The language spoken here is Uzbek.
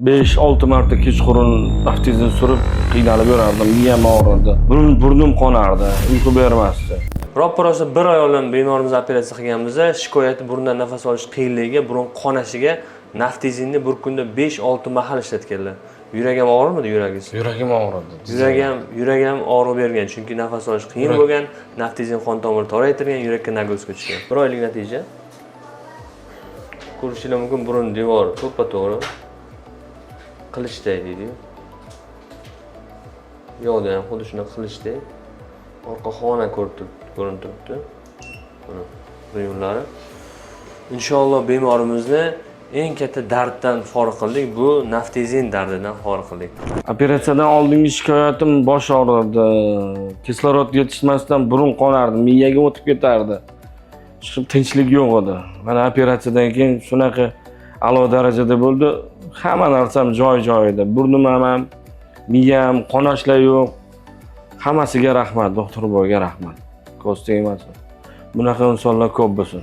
5-6 marta kechqurun naftizin surib qiynalib yurardim, miyam og'rirdi, burnim qonardi, uyqu bermasdi. Roppa-rosa 1 oy oldin bemorimiz operatsiya qilganimizda shikoyati burundan nafas olish qiyinligiga, burun qonashiga naftizinni bir kunda 5-6 mahal ishlatganlar. Yuragi ham og'rirmidi yuragingiz? Yuragim og'ridi. Yuragi ham og'rib bergan, chunki nafas olish qiyin bo'lgan, naftizin qon tomirini toraytirgan, yurakka nagozka tushgan. 1 oylik natija. Ko'rishingiz mumkin, burun devor to'ppa-to'g'ri. Qilichday deydi. Yo'qda ham xuddi shuna qilichday. Orqa xona ko'rinib turibdi. Mana bu yo'llari. Inshaalloh bemorimizni eng katta darddan forig' qildik. Bu naftizin dardidan forig' qildik. Operatsiyadan oldingi shikoyatim bosh og'rirdi. Kislorod yetishmasdan burun qonardi, miyaga o'tib ketardi. Tinchlik yo'q edi. Mana operatsiyadan keyin shunaqa a'lo darajada bo'ldi. Hamma narsam joy-joyida. Burnim ham, miyam, qonashlar yo'q. Hammasiga rahmat, doktor boyga rahmat. Ko'z tegmasin. Bunaqa insonlar ko'p bo'lsin.